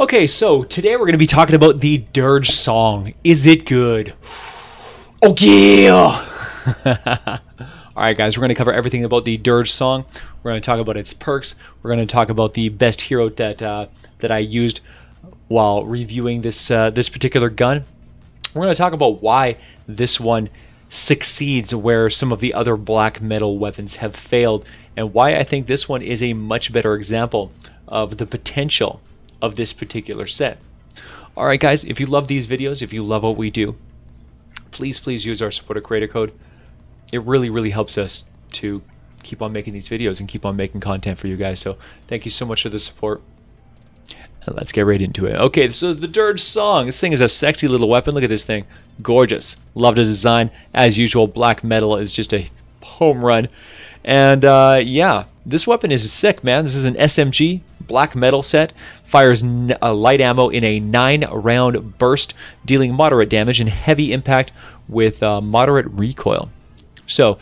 Okay, so today we're going to be talking about the Dirge song. Is it good? Oh yeah! Alright guys, we're going to cover everything about the Dirge song. We're going to talk about its perks. We're going to talk about the best hero that I used while reviewing this particular gun. We're going to talk about why this one succeeds where some of the other black metal weapons have failed, and why I think this one is a much better example of the potential of this particular set. Alright guys, if you love these videos, if you love what we do, please use our supporter creator code. It really helps us to keep on making these videos and keep on making content for you guys. So thank you so much for the support. And let's get right into it. Okay, so the Dirge song. This thing is a sexy little weapon. Look at this thing. Gorgeous. Love the design. As usual, black metal is just a home run. And yeah, this weapon is sick, man. This is an SMG black metal set. Fires light ammo in a 9-round burst, dealing moderate damage and heavy impact with moderate recoil. So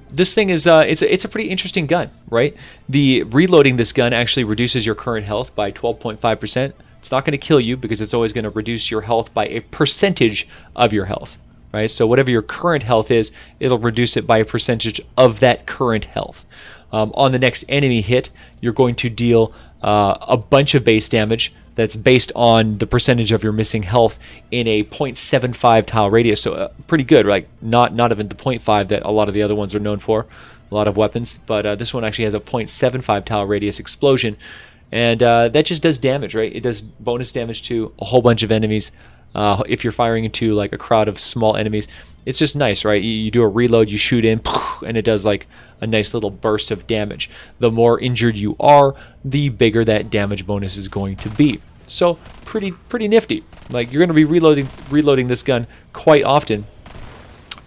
this thing is it's a pretty interesting gun, right? The reloading this gun actually reduces your current health by 12.5%. It's not going to kill you because it's always going to reduce your health by a percentage of your health, right? So whatever your current health is, it'll reduce it by a percentage of that current health. On the next enemy hit, you're going to deal a bunch of base damage that's based on the percentage of your missing health in a 0.75 tile radius. So pretty good, like not even the 0.5 that a lot of the other ones are known for, a lot of weapons. But this one actually has a 0.75 tile radius explosion, and that just does damage, right? It does bonus damage to a whole bunch of enemies. If you're firing into like a crowd of small enemies, it's just nice, right? You do a reload, you shoot in, and it does like a nice little burst of damage. The more injured you are, the bigger that damage bonus is going to be. So pretty nifty. Like, you're going to be reloading this gun quite often.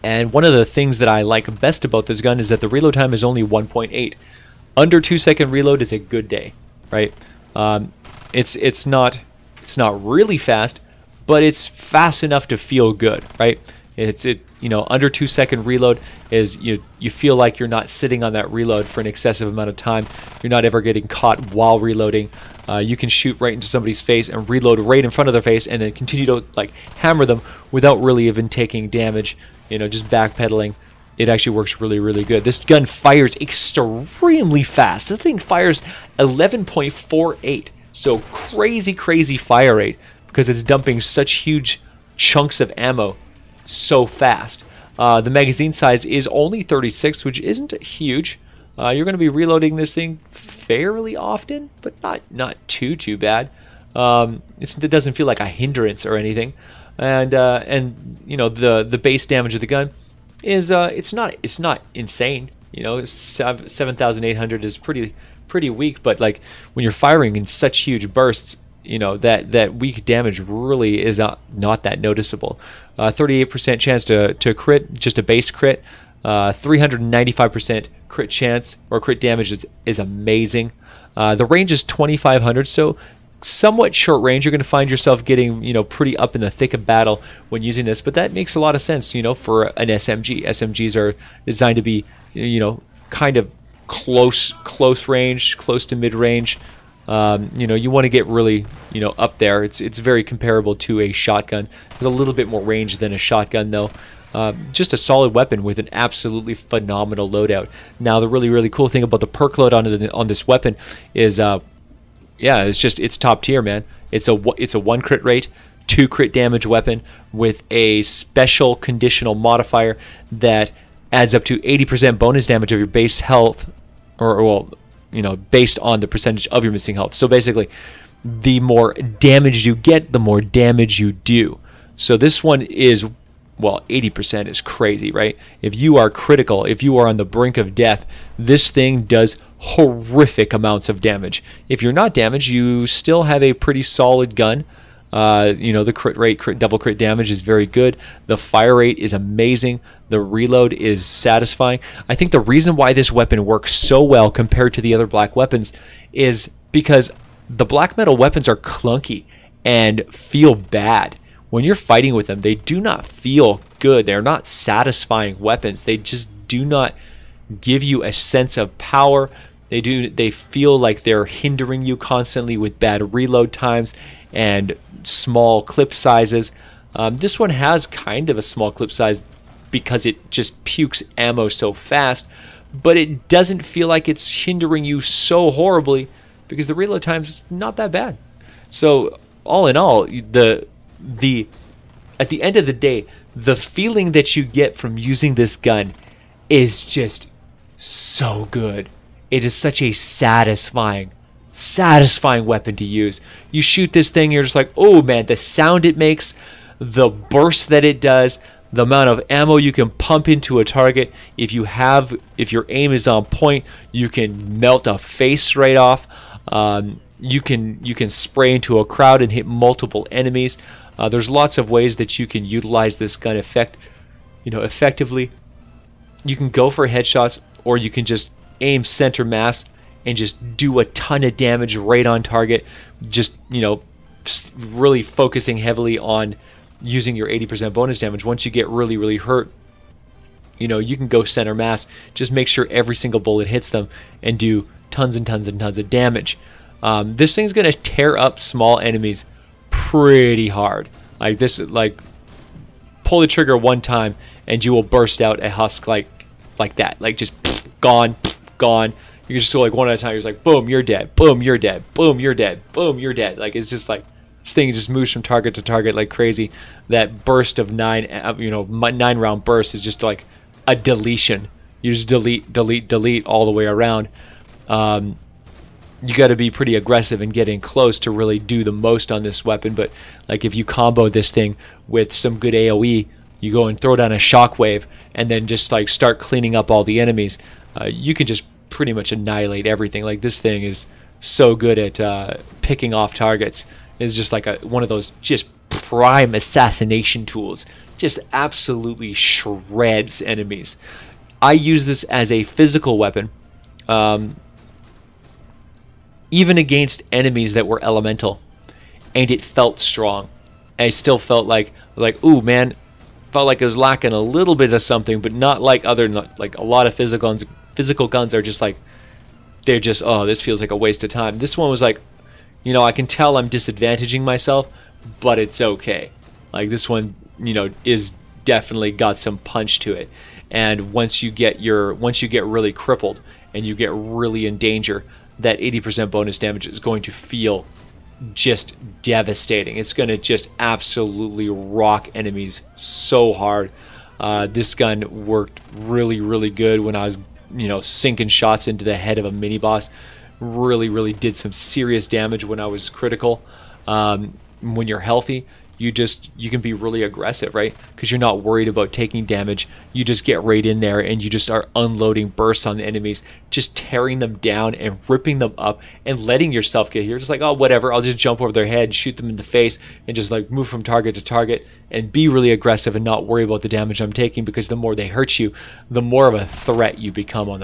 And one of the things that I like best about this gun is that the reload time is only 1.8. Under 2-second reload is a good day, right? It's not really fast, but it's fast enough to feel good, right? You know, under 2-second reload is you feel like you're not sitting on that reload for an excessive amount of time. You're not ever getting caught while reloading. You can shoot right into somebody's face and reload right in front of their face, and then continue to like hammer them without really even taking damage. You know, just backpedaling. It actually works really good. This gun fires extremely fast. This thing fires 11.48. So crazy fire rate, because it's dumping such huge chunks of ammo so fast. The magazine size is only 36, which isn't huge. You're going to be reloading this thing fairly often, but not too bad. It doesn't feel like a hindrance or anything. And you know, the base damage of the gun is it's not insane. You know, 7,800 is pretty weak, but like when you're firing in such huge bursts, you know, that weak damage really is not that noticeable. 38% chance to crit, just a base crit. 395% crit chance or crit damage is amazing. The range is 2,500, so somewhat short range. You're going to find yourself getting, you know, pretty up in the thick of battle when using this, but that makes a lot of sense, you know, for an SMG. SMGs are designed to be, you know, kind of close range, close to mid range. You know, you want to get really, you know, up there. It's very comparable to a shotgun. With a little bit more range than a shotgun, though. Just a solid weapon with an absolutely phenomenal loadout. Now, the really cool thing about the perk load on this weapon is, yeah, it's top tier, man. It's a 1 crit rate, 2 crit damage weapon with a special conditional modifier that adds up to 80% bonus damage of your base health, or well, you know, based on the percentage of your missing health. So basically, the more damage you get, the more damage you do. So this one is, well, 80% is crazy, right? If you are critical, if you are on the brink of death, this thing does horrific amounts of damage. If you're not damaged, you still have a pretty solid gun. You know, the crit rate, double crit damage is very good. The fire rate is amazing. The reload is satisfying. I think the reason why this weapon works so well compared to the other black weapons is because the black metal weapons are clunky and feel bad. When you're fighting with them, they do not feel good. They're not satisfying weapons. They just do not give you a sense of power They feel like they're hindering you constantly with bad reload times and small clip sizes. This one has kind of a small clip size because it just pukes ammo so fast, but it doesn't feel like it's hindering you so horribly because the reload time's not that bad. So all in all, at the end of the day, the feeling that you get from using this gun is just so good. It is such a satisfying weapon to use. You shoot this thing, you're just like, oh man, the sound it makes, the burst that it does, the amount of ammo you can pump into a target. If your aim is on point, you can melt a face right off. You can spray into a crowd and hit multiple enemies. There's lots of ways that you can utilize this gun effectively. You can go for headshots, or you can just aim center mass and just do a ton of damage right on target. Just really focusing heavily on using your 80% bonus damage. Once you get really hurt, you can go center mass. Just make sure every single bullet hits them and do tons and tons and tons of damage. This thing's gonna tear up small enemies pretty hard. Like this, pull the trigger one time and you will burst out a husk like that. Like just gone. You just go like one at a time. You're just like, boom, you're dead. Boom, you're dead. Boom, you're dead. Boom, you're dead. Like it's just like this thing just moves from target to target like crazy. That burst of 9-round burst is just like a deletion. You just delete all the way around. You got to be pretty aggressive in getting close to really do the most on this weapon. But like if you combo this thing with some good AoE, you go and throw down a shockwave and then just like start cleaning up all the enemies. You can just pretty much annihilate everything. Like this thing is so good at picking off targets. It's just like one of those just prime assassination tools. Just absolutely shreds enemies. I use this as a physical weapon, even against enemies that were elemental, and it felt strong. I still felt like ooh man, felt like it was lacking a little bit of something, but not like like a lot of physical guns are just like, they're just, oh, this feels like a waste of time. This one was like, I can tell I'm disadvantaging myself, but it's okay. Like this one, is definitely got some punch to it. And once you get really crippled and you get really in danger, that 80% bonus damage is going to feel just devastating. It's going to just absolutely rock enemies so hard. This gun worked really good when I was sinking shots into the head of a mini boss. Really did some serious damage when I was critical. When you're healthy, you can be really aggressive, right? Because you're not worried about taking damage. You just get right in there and you just start unloading bursts on the enemies, just tearing them down and ripping them up and letting yourself get here. Just like, oh, whatever, I'll just jump over their head, shoot them in the face, and just like move from target to target and be really aggressive and not worry about the damage I'm taking, because the more they hurt you, the more of a threat you become on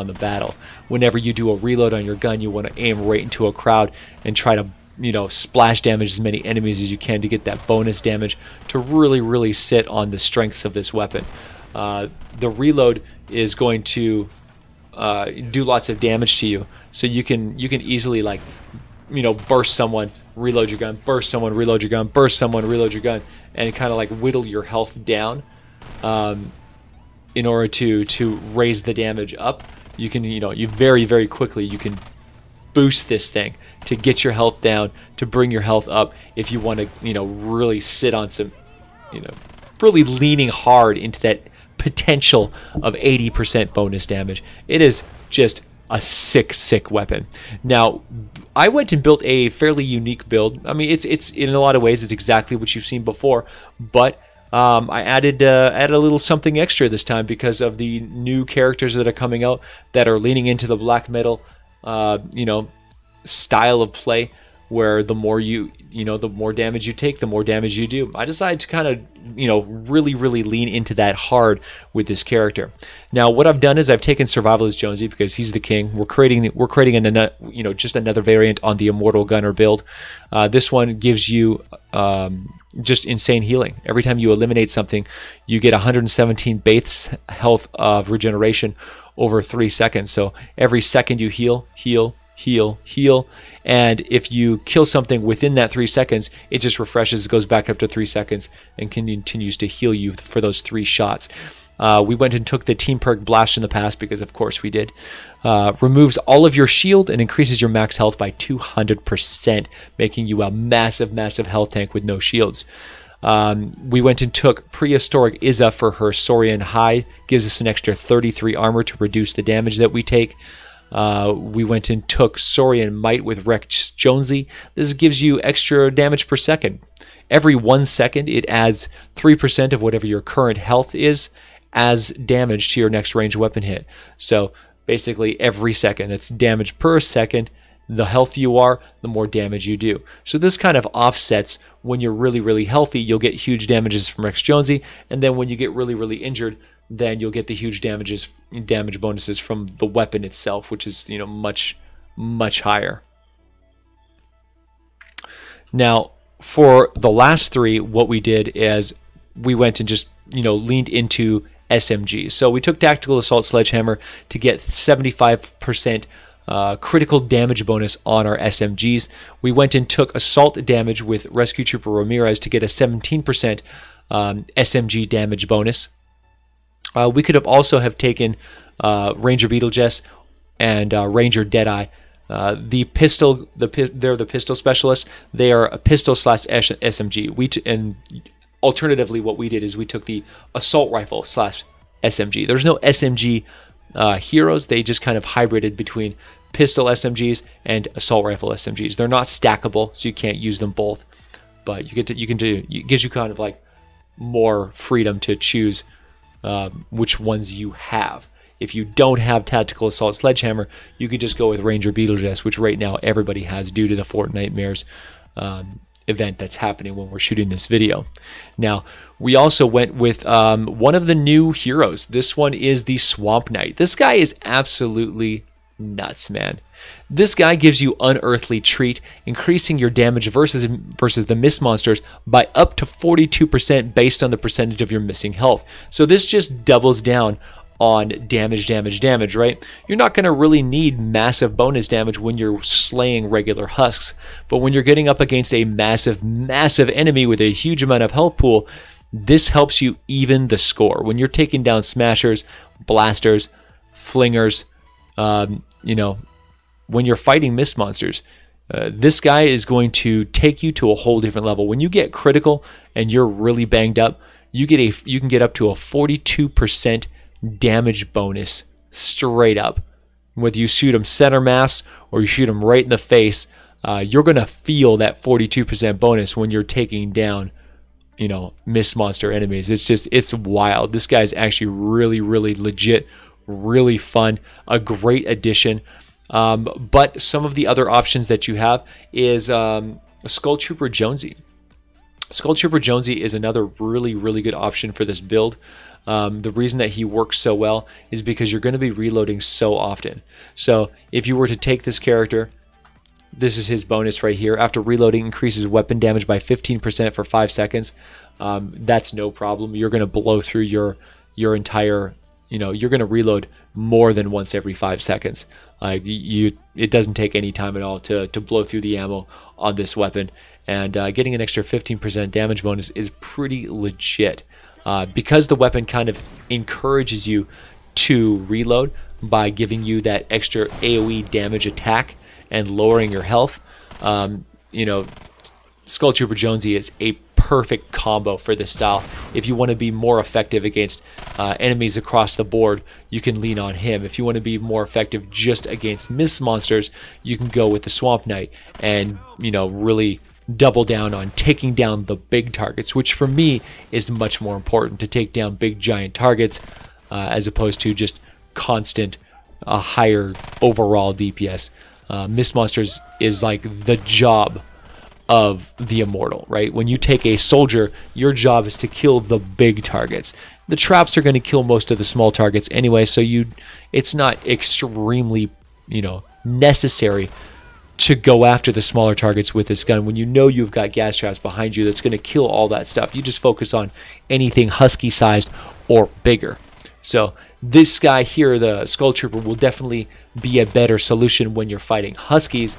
the battle. Whenever you do a reload on your gun, you want to aim right into a crowd and try to splash damage as many enemies as you can to get that bonus damage to really sit on the strengths of this weapon. The reload is going to do lots of damage to you, so you can easily burst someone, reload your gun, burst someone, reload your gun, burst someone, reload your gun, and kind of like whittle your health down in order to raise the damage up. You can you very quickly you can boost this thing to get your health down, to bring your health up if you want to really sit on some really leaning hard into that potential of 80% bonus damage. It is just a sick weapon. Now I went and built a fairly unique build. I mean, it's in a lot of ways it's exactly what you've seen before, but I added a little something extra this time because of the new characters that are coming out that are leaning into the black metal style of play, where the more the more damage you take, the more damage you do. I decided to kind of really lean into that hard with this character. Now what I've done is I've taken Survivalist Jonesy because he's the king. We're creating just another variant on the Immortal Gunner build. This one gives you just insane healing. Every time you eliminate something, you get 117 base health of regeneration, over 3 seconds. So every second you heal, heal, heal, heal, and if you kill something within that 3 seconds, it just refreshes, it goes back after 3 seconds, and continues to heal you for those 3 shots. We went and took the team perk Blast in the past because of course we did. Removes all of your shield and increases your max health by 200%, making you a massive, massive health tank with no shields. We went and took Prehistoric Izza for her Saurian Hide, gives us an extra 33 armor to reduce the damage that we take. We went and took Saurian Might with Rex Jonesy. This gives you extra damage per second. Every 1 second, it adds 3% of whatever your current health is as damage to your next ranged weapon hit. So basically every second, it's damage per second. The healthier you are, the more damage you do. So this kind of offsets when you're really, really healthy, you'll get huge damages from Rex Jonesy, and then when you get really, really injured, then you'll get the huge damage bonuses from the weapon itself, which is, you know, much, much higher. Now, for the last 3, what we did is we went and just, you know, leaned into SMGs. So we took Tactical Assault Sledgehammer to get 75% critical damage bonus on our SMGs. We went and took Assault damage with Rescue Trooper Ramirez to get a 17% SMG damage bonus. We could have also have taken Ranger Beetlejuice and Ranger Deadeye. They're the pistol specialists. They are a pistol / SMG. And alternatively, what we did is we took the assault rifle / SMG. There's no SMG heroes. They just kind of hybrided between pistol SMGs and assault rifle SMGs. They're not stackable, so you can't use them both. But it gives you kind of like more freedom to choose which ones you have. If you don't have Tactical Assault Sledgehammer, you could just go with Ranger Beetlejuice, which right now everybody has due to the Fortnitemares event that's happening when we're shooting this video. Now, we also went with one of the new heroes. This one is the Swamp Knight. This guy is absolutely nuts, man. This guy gives you Unearthly Treat, increasing your damage versus the Mist monsters by up to 42% based on the percentage of your missing health. So this just doubles down on damage, right? You're not going to really need massive bonus damage when you're slaying regular husks, but when you're getting up against a massive, massive enemy with a huge amount of health pool, this helps you even the score. When you're taking down smashers, blasters, flingers, you know, when you're fighting Mist monsters, this guy is going to take you to a whole different level. When you get critical and you're really banged up, you can get up to a 42% damage bonus straight up. Whether you shoot him center mass or you shoot him right in the face, you're going to feel that 42% bonus when you're taking down, you know, Mist monster enemies. It's wild. This guy's actually really, really legit, really fun, a great addition. But some of the other options that you have is Skull Trooper Jonesy. Skull Trooper Jonesy is another really, really good option for this build. The reason that he works so well is because you're going to be reloading so often. So if you were to take this character, this is his bonus right here. After reloading, increases weapon damage by 15% for 5 seconds. That's no problem. You're going to blow through your entire, you know, you're going to reload more than once every 5 seconds. It doesn't take any time at all to blow through the ammo on this weapon. And getting an extra 15% damage bonus is pretty legit. Because the weapon kind of encourages you to reload by giving you that extra AoE damage attack and lowering your health, you know, Skull Trooper Jonesy is a perfect combo for this style. If you want to be more effective against enemies across the board, you can lean on him. If you want to be more effective just against Mist monsters, you can go with the Swamp Knight and, you know, really double down on taking down the big targets, which for me is much more important, to take down big giant targets as opposed to just constant higher overall DPS. Mist monsters is like the job of the Immortal, right? When you take a soldier, your job is to kill the big targets. The traps are going to kill most of the small targets anyway, so it's not extremely, you know, necessary to go after the smaller targets with this gun when you know you've got gas traps behind you that's going to kill all that stuff. You just focus on anything husky sized or bigger. So this guy here, the Skull Trooper, will definitely be a better solution when you're fighting Huskies,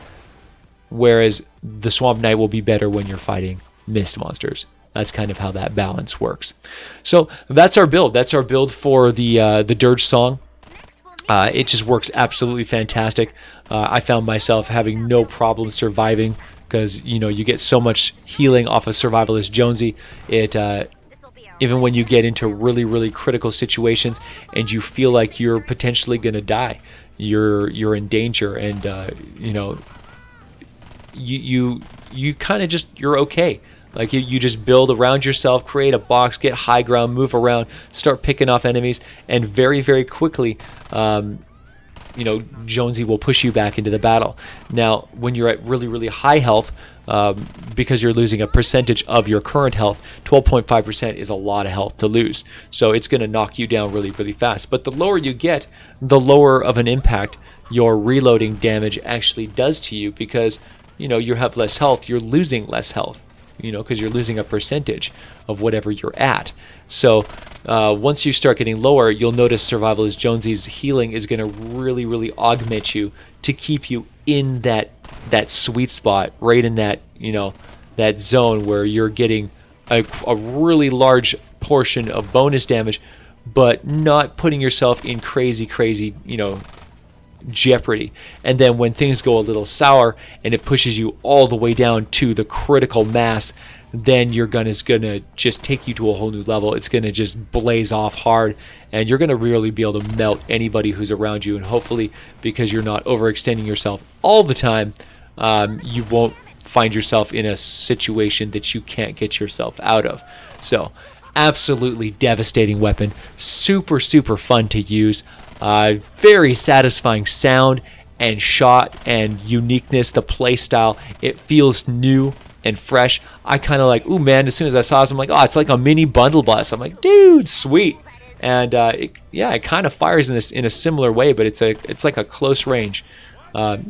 whereas the Swamp Knight will be better when you're fighting Mist monsters. That's kind of how that balance works. So that's our build. That's our build for the Dirge Song. It just works absolutely fantastic. I found myself having no problem surviving because, you know, you get so much healing off of Survivalist Jonesy. Even when you get into really, really critical situations and you feel like you're potentially going to die, you're in danger, and you know, you kind of just, you're okay. Like you just build around yourself, create a box, get high ground, move around, start picking off enemies, and very, very quickly, you know, Jonesy will push you back into the battle. Now, when you're at really, really high health, because you're losing a percentage of your current health, 12.5% is a lot of health to lose. So it's going to knock you down really, really fast. But the lower you get, the lower of an impact your reloading damage actually does to you, because, you know, you have less health, you're losing less health, you know, because you're losing a percentage of whatever you're at. So once you start getting lower, you'll notice Survivalist Jonesy's healing is going to really, really augment you to keep you in that sweet spot, right in that, you know, that zone where you're getting a really large portion of bonus damage, but not putting yourself in crazy, you know, jeopardy. And then when things go a little sour and it pushes you all the way down to the critical mass, then your gun is gonna just take you to a whole new level. It's gonna just blaze off hard, and you're gonna really be able to melt anybody who's around you. And hopefully, because you're not overextending yourself all the time, you won't find yourself in a situation that you can't get yourself out of. So absolutely devastating weapon, super fun to use, very satisfying sound and shot and uniqueness. The play style, it feels new and fresh. I kind of like, ooh man, as soon as I saw this, I'm like, oh, it's like a mini bundle blast. I'm like, dude, sweet. And it kind of fires in a similar way, but it's like a close range.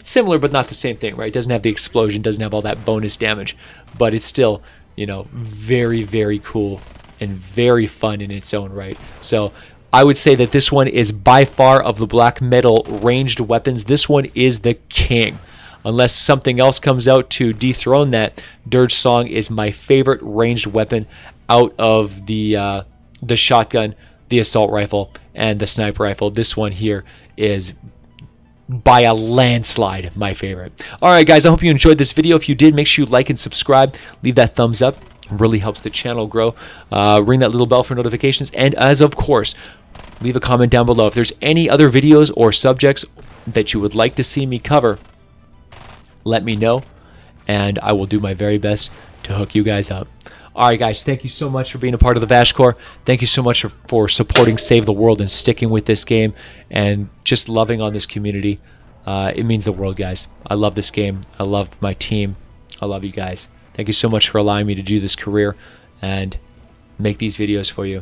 Similar, but not the same thing, right? It doesn't have the explosion, doesn't have all that bonus damage, but it's still, you know, very cool and very fun in its own right. So I would say that this one is by far, of the black metal ranged weapons, this one is the king. Unless something else comes out to dethrone that, Dirge Song is my favorite ranged weapon out of the shotgun, the assault rifle, and the sniper rifle. This one here is by a landslide my favorite. Alright guys, I hope you enjoyed this video. If you did, make sure you like and subscribe. Leave that thumbs up. It really helps the channel grow. Ring that little bell for notifications. And as of course, leave a comment down below. If there's any other videos or subjects that you would like to see me cover, let me know, and I will do my very best to hook you guys up. Alright guys, thank you so much for being a part of the Vash Corps. Thank you so much for supporting Save the World and sticking with this game and just loving on this community. It means the world, guys. I love this game. I love my team. I love you guys. Thank you so much for allowing me to do this career and make these videos for you.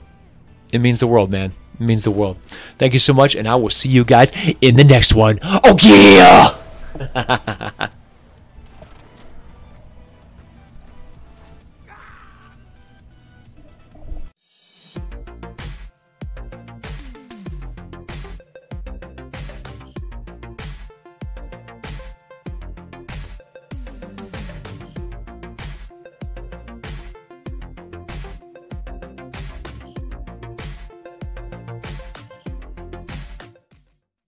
It means the world, man. It means the world. Thank you so much, and I will see you guys in the next one. Oh yeah!